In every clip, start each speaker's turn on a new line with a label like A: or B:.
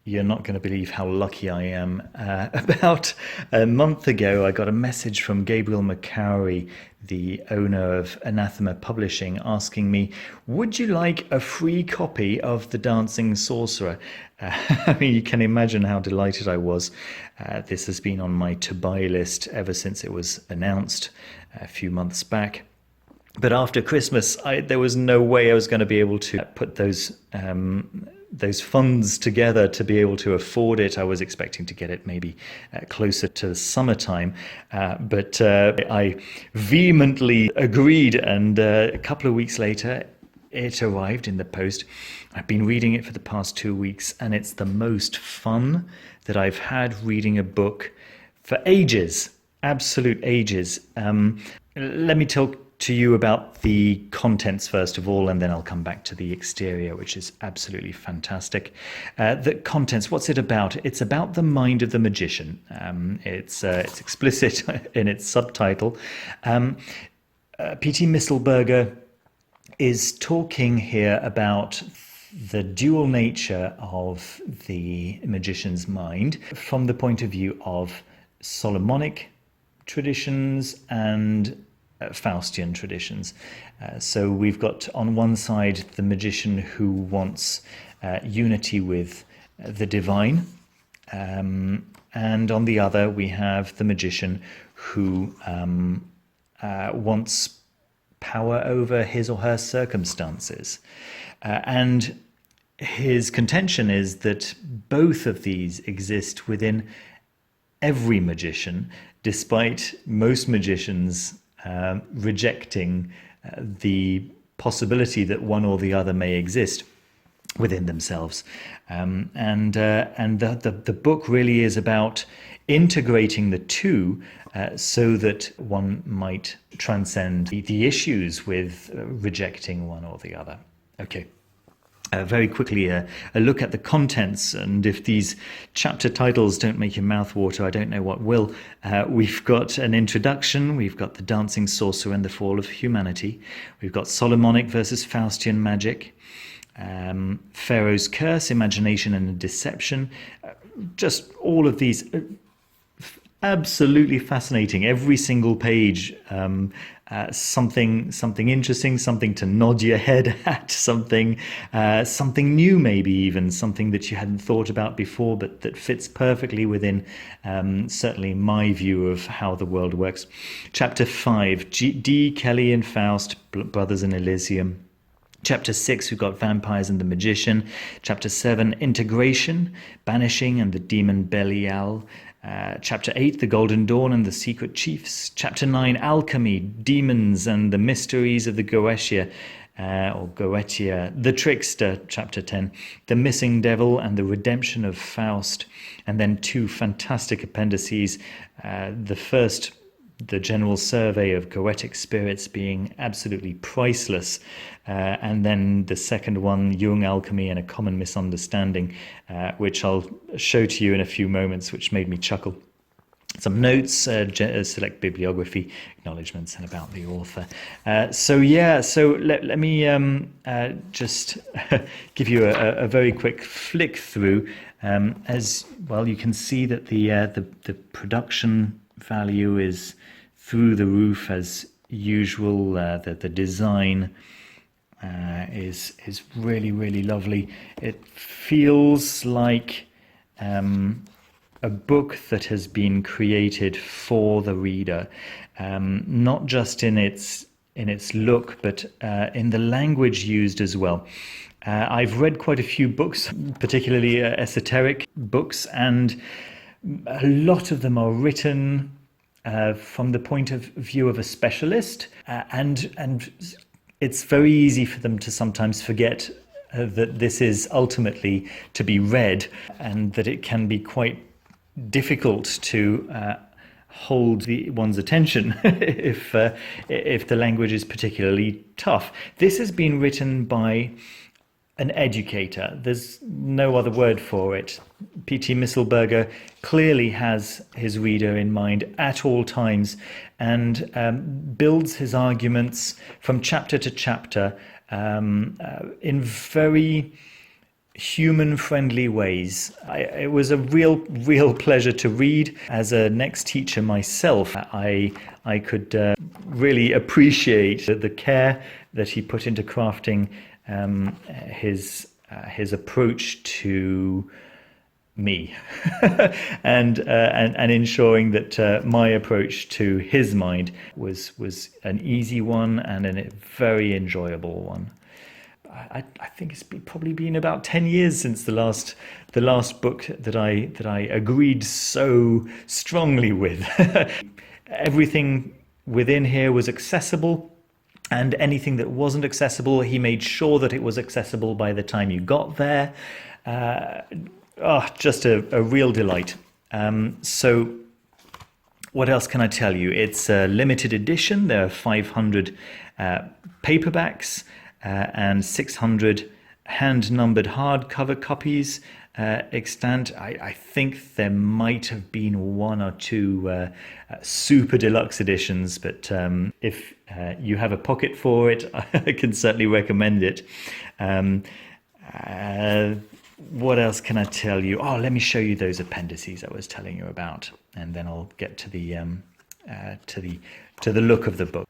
A: You're not going to believe how lucky I am. About a month ago, I got a message from Gabriel McCowry, the owner of Anathema Publishing, asking me, would you like a free copy of The Dancing Sorcerer? I mean, you can imagine how delighted I was. This has been on my to-buy list ever since it was announced a few months back. But after Christmas, there was no way I was going to be able to put those funds together to be able to afford it. I was expecting to get it maybe closer to the summertime, but I vehemently agreed, and a couple of weeks later, it arrived in the post. I've been reading it for the past 2 weeks, and it's the most fun that I've had reading a book for ages, absolute ages. Let me talk to you about the contents first of all, and then I'll come back to the exterior, which is absolutely fantastic. The contents, what's it about? It's about the mind of the magician. It's explicit in its subtitle. P.T. Mistlberger is talking here about the dual nature of the magician's mind from the point of view of Solomonic traditions and Faustian traditions. So we've got on one side the magician who wants unity with the divine, and on the other we have the magician who wants power over his or her circumstances. And his contention is that both of these exist within every magician, despite most magicians rejecting the possibility that one or the other may exist within themselves. And the book really is about integrating the two so that one might transcend the issues with rejecting one or the other. Okay. Very quickly, a look at the contents, and if these chapter titles don't make your mouth water, I don't know what will. We've got an introduction, we've got the Dancing Sorcerer and the Fall of Humanity, we've got Solomonic versus Faustian magic, Pharaoh's Curse, Imagination and Deception, just all of these absolutely fascinating. Every single page, something interesting, something to nod your head at, something new, maybe even something that you hadn't thought about before, but that fits perfectly within certainly my view of how the world works. Chapter 5, D. Kelly and Faust, Brothers in Elysium. Chapter 6, we've got Vampires and the Magician. Chapter 7, Integration, Banishing and the Demon Belial. Chapter 8, The Golden Dawn and the Secret Chiefs. Chapter 9, Alchemy, Demons and the Mysteries of the Goetia, or Goetia. The Trickster, Chapter 10, The Missing Devil and the Redemption of Faust. And then 2 fantastic appendices. The first, the general survey of Goetic spirits, being absolutely priceless. And then the second one, Jung, Alchemy and a Common Misunderstanding, which I'll show to you in a few moments, which made me chuckle. Some notes, select bibliography, acknowledgements, and about the author. So let me just give you a very quick flick through. As well, you can see that the production value is through the roof as usual. The design is really, really lovely. It feels like a book that has been created for the reader, not just in its look, but in the language used as well. I've read quite a few books, particularly esoteric books, and a lot of them are written from the point of view of a specialist, and it's very easy for them to sometimes forget that this is ultimately to be read, and that it can be quite difficult to hold one's attention if the language is particularly tough. This has been written by an educator. There's no other word for it. P.T. Mistlberger clearly has his reader in mind at all times, and builds his arguments from chapter to chapter in very human-friendly ways. It was a real pleasure to read. As a next teacher myself, I could really appreciate the care that he put into crafting his approach to me, and ensuring that my approach to his mind was an easy one and a very enjoyable one. I think it's probably been about 10 years since the last book that I agreed so strongly with. Everything within here was accessible, and anything that wasn't accessible, he made sure that it was accessible by the time you got there. Just a real delight. So what else can I tell you? It's a limited edition. There are 500 paperbacks and 600 hand-numbered hardcover copies extant. I think there might have been one or two super deluxe editions, but if you have a pocket for it, I can certainly recommend it. What else can I tell you? Oh, let me show you those appendices I was telling you about, and then I'll get to the look of the book.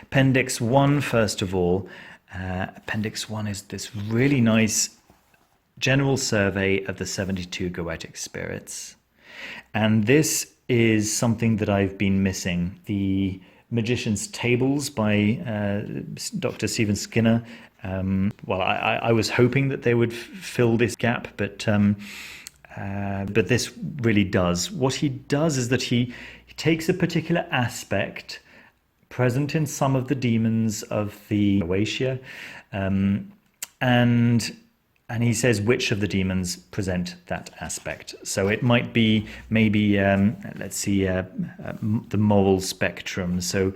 A: Appendix 1, first of all. Appendix 1 is this really nice general survey of the 72 goetic spirits. And this is something that I've been missing. The Magician's Tables by Dr. Stephen Skinner. I was hoping that they would fill this gap, but this really does. What he does is that he takes a particular aspect present in some of the demons of the Oasia, and he says which of the demons present that aspect. So it might be maybe, let's see, the moral spectrum. So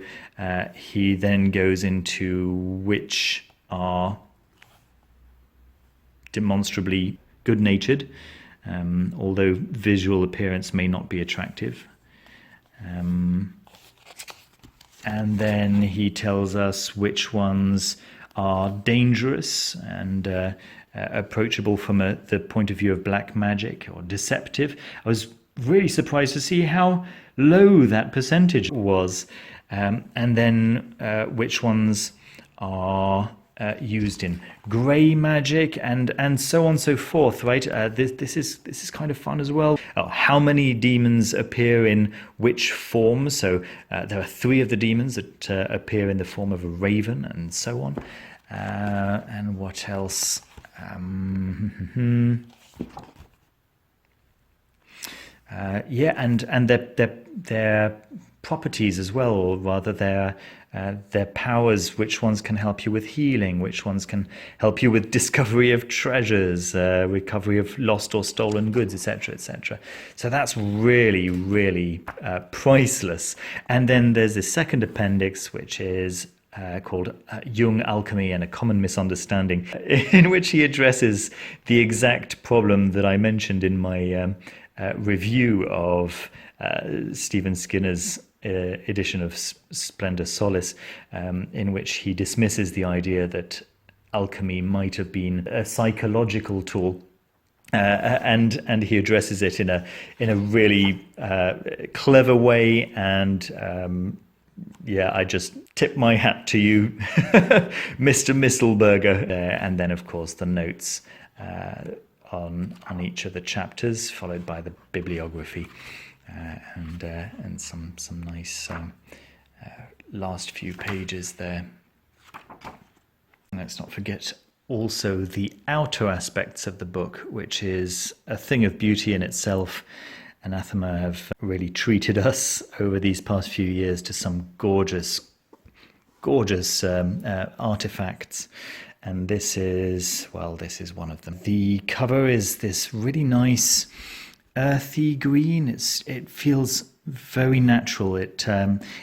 A: he then goes into which are demonstrably good-natured, although visual appearance may not be attractive. And then he tells us which ones are dangerous and approachable from the point of view of black magic or deceptive. I was really surprised to see how low that percentage was. And then which ones are used in grey magic and so on and so forth, right? This is kind of fun as well. How many demons appear in which form? So there are 3 of the demons that appear in the form of a raven, and so on. And what else? And their properties as well, or rather their powers. Which ones can help you with healing? Which ones can help you with discovery of treasures, recovery of lost or stolen goods, etc., etc. So that's really priceless. And then there's this second appendix, which is called Jung, Alchemy and a Common Misunderstanding, in which he addresses the exact problem that I mentioned in my review of Stephen Skinner's edition of Splendor Solis, in which he dismisses the idea that alchemy might have been a psychological tool, and he addresses it in a really clever way. And I just tip my hat to you, Mr. Mistlberger. And then, of course, the notes on each of the chapters, followed by the bibliography. And some nice last few pages there. Let's not forget also the outer aspects of the book, which is a thing of beauty in itself. Anathema have really treated us over these past few years to some gorgeous artifacts. And this is one of them. The cover is this really nice earthy green. It feels very natural. It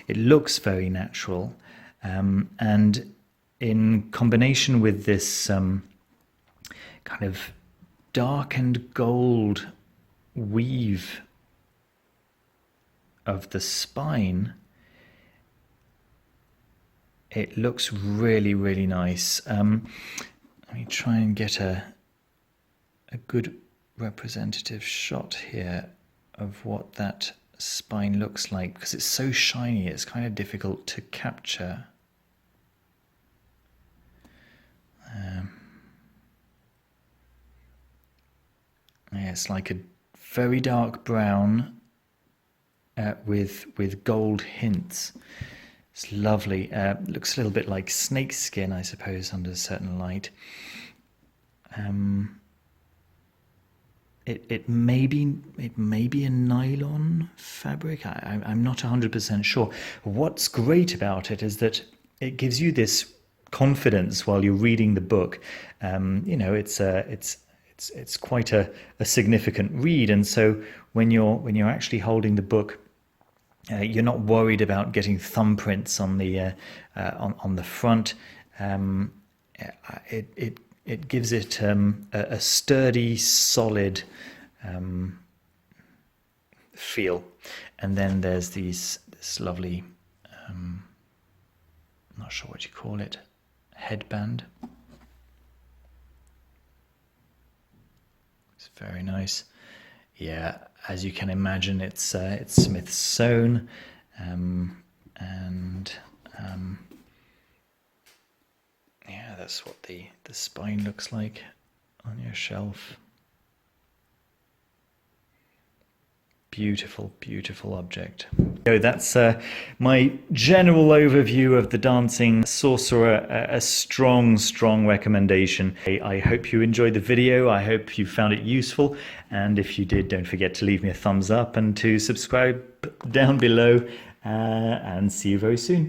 A: looks very natural, and in combination with this kind of darkened gold weave of the spine, it looks really nice. Let me try and get a a good representative shot here of what that spine looks like, because it's so shiny it's kind of difficult to capture. Yeah, it's like a very dark brown with gold hints. It's lovely. Looks a little bit like snake skin, I suppose, under a certain light. It may be a nylon fabric. I'm not 100% sure. What's great about it is that it gives you this confidence while you're reading the book. It's quite a significant read, and so when you're actually holding the book, you're not worried about getting thumbprints on the front. It gives it a sturdy, solid feel, and then there's this lovely, I'm not sure what you call it, headband. It's very nice. Yeah, as you can imagine, it's Smith sewn, yeah, that's what the spine looks like on your shelf. Beautiful, beautiful object. So that's my general overview of the Dancing Sorcerer. A strong, strong recommendation. I hope you enjoyed the video. I hope you found it useful. And if you did, don't forget to leave me a thumbs up and to subscribe down below. And see you very soon.